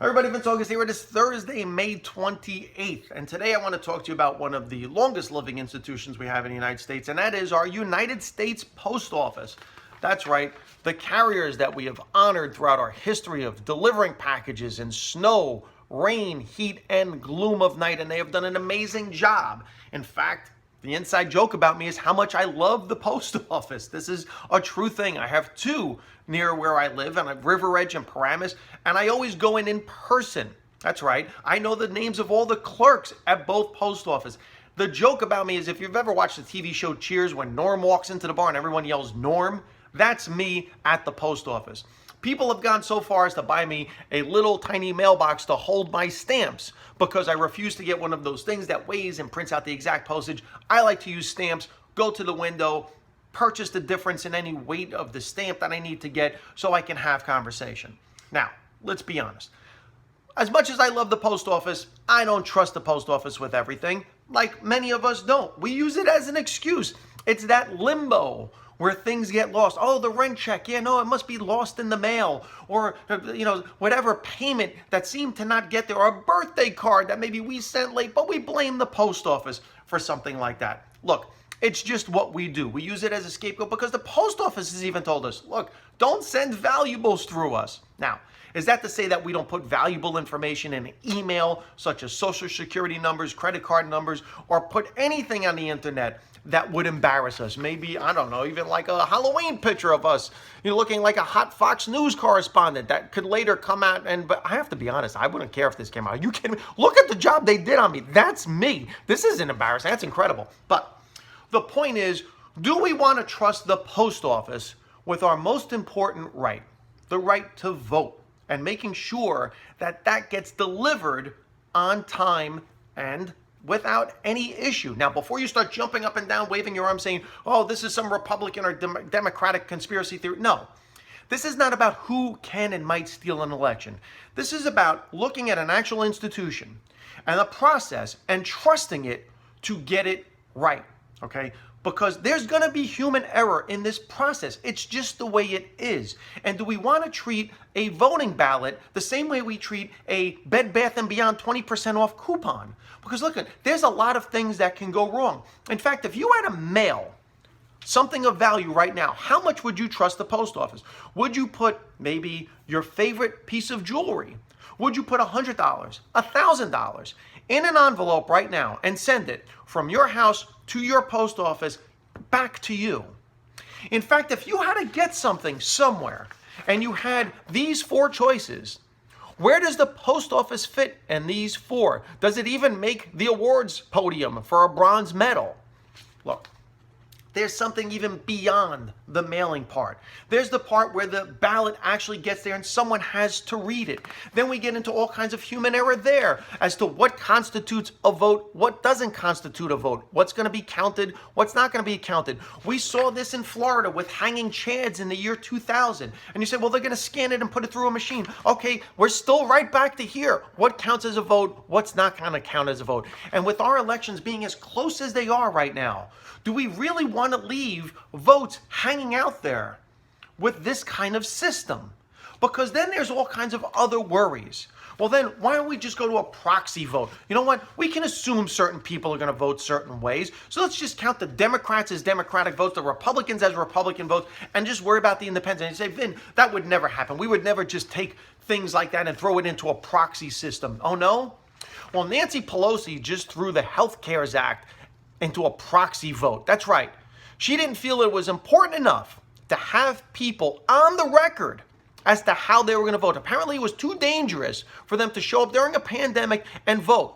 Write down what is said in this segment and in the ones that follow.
Everybody, Vince August here. It is Thursday, May 28th, and today I want to talk to you about one of the longest living institutions we have in the United States, and that is our United States Post Office. That's right, the carriers that we have honored throughout our history of delivering packages in snow, rain, heat, and gloom of night, and they have done an amazing job. In fact, the inside joke about me is how much I love the post office. This is a true thing. I have two near where I live, and I have River Edge and Paramus, and I always go in person. That's right. I know the names of all the clerks at both post offices. The joke about me is if you've ever watched the TV show Cheers, when Norm walks into the bar and everyone yells Norm, that's me at the post office. People have gone so far as to buy me a little tiny mailbox to hold my stamps because I refuse to get one of those things that weighs and prints out the exact postage. I like to use stamps, go to the window, purchase the difference in any weight of the stamp that I need to get so I can have conversation. Now, let's be honest. As much as I love the post office, I don't trust the post office with everything, like many of us don't. We use it as an excuse. It's that limbo where things get lost. Oh, the rent check. Yeah, no, it must be lost in the mail. Or, whatever payment that seemed to not get there. Or a birthday card that maybe we sent late, but we blame the post office for something like that. Look, it's just what we do. We use it as a scapegoat because the post office has even told us, look, don't send valuables through us. Now, is that to say that we don't put valuable information in an email, such as social security numbers, credit card numbers, or put anything on the internet that would embarrass us? Maybe, I don't know, even like a Halloween picture of us, looking like a hot Fox News correspondent that could later come out but I have to be honest, I wouldn't care if this came out. Are you kidding me? Look at the job they did on me. That's me. This isn't embarrassing. That's incredible. But the point is, do we want to trust the post office with our most important right, the right to vote, and making sure that that gets delivered on time and without any issue? Now, before you start jumping up and down, waving your arm saying, oh, this is some Republican or Democratic conspiracy theory. No, this is not about who can and might steal an election. This is about looking at an actual institution and the process and trusting it to get it right, okay? Because there's going to be human error in this process. It's just the way it is. And do we want to treat a voting ballot the same way we treat a Bed Bath & Beyond 20% off coupon? Because look, there's a lot of things that can go wrong. In fact, if you had to mail something of value right now, how much would you trust the post office? Would you put maybe your favorite piece of jewelry? Would you put $100, $1,000 in an envelope right now and send it from your house to your post office back to you? In fact, if you had to get something somewhere and you had these four choices, where does the post office fit in these four? Does it even make the awards podium for a bronze medal? Look, there's something even beyond the mailing part. There's the part where the ballot actually gets there and someone has to read it. Then we get into all kinds of human error there as to what constitutes a vote, what doesn't constitute a vote, what's going to be counted, what's not going to be counted. We saw this in Florida with hanging chads in the year 2000. And you say, well, they're going to scan it and put it through a machine. Okay, we're still right back to here. What counts as a vote? What's not going to count as a vote? And with our elections being as close as they are right now, do we really want to leave votes hanging out there with this kind of system? Because then there's all kinds of other worries. Well, then why don't we just go to a proxy vote? You know what? We can assume certain people are going to vote certain ways. So let's just count the Democrats as Democratic votes, the Republicans as Republican votes, and just worry about the independents. And you say, Vin, that would never happen. We would never just take things like that and throw it into a proxy system. Oh, no? Well, Nancy Pelosi just threw the Health Cares Act into a proxy vote. That's right. She didn't feel it was important enough to have people on the record as to how they were going to vote. Apparently, it was too dangerous for them to show up during a pandemic and vote.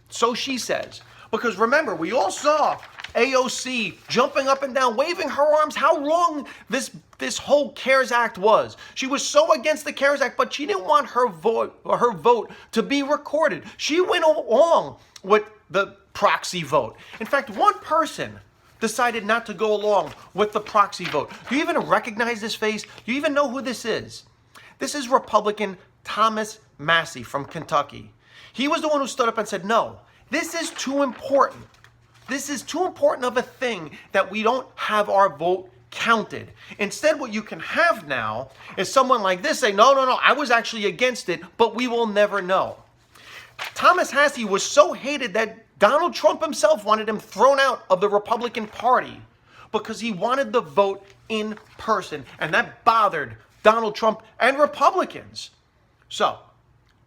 So she says. Because remember, we all saw AOC jumping up and down, waving her arms, how wrong this whole CARES Act was. She was so against the CARES Act, but she didn't want her vote to be recorded. She went along with the proxy vote. In fact, one person decided not to go along with the proxy vote. Do you even recognize this face? Do you even know who this is? This is Republican Thomas Massie from Kentucky. He was the one who stood up and said, no, this is too important. This is too important of a thing that we don't have our vote counted. Instead, what you can have now is someone like this say, no, I was actually against it, but we will never know. Thomas Hassie was so hated that Donald Trump himself wanted him thrown out of the Republican Party because he wanted the vote in person, and that bothered Donald Trump and Republicans. So,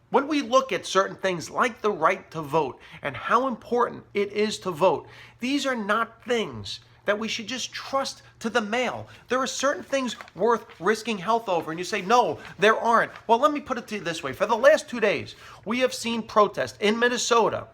when we look at certain things like the right to vote and how important it is to vote, these are not things that we should just trust to the mail. There are certain things worth risking health over, and you say, no, there aren't. Well, let me put it to you this way. For the last 2 days, we have seen protests in Minnesota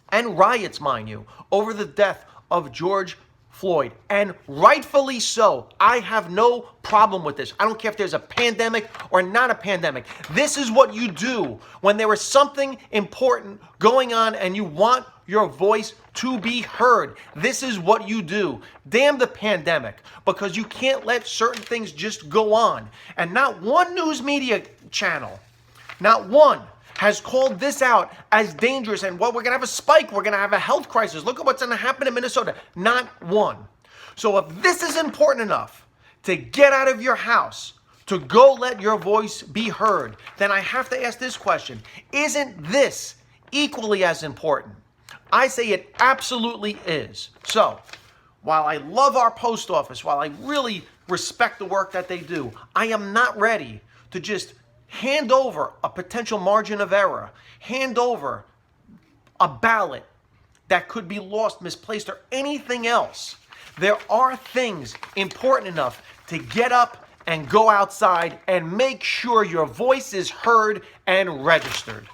and riots, mind you, over the death of George Floyd, and rightfully so. I have no problem with this. I don't care if there's a pandemic or not a pandemic. This is what you do when there is something important going on and you want your voice to be heard. This is what you do. Damn the pandemic, because you can't let certain things just go on. And not one news media channel, not one, has called this out as dangerous and, well, we're going to have a spike, we're going to have a health crisis, look at what's going to happen in Minnesota. Not one. So if this is important enough to get out of your house, to go let your voice be heard, then I have to ask this question. Isn't this equally as important? I say it absolutely is. So while I love our post office, while I really respect the work that they do, I am not ready to just hand over a potential margin of error, hand over a ballot that could be lost, misplaced, or anything else. There are things important enough to get up and go outside and make sure your voice is heard and registered.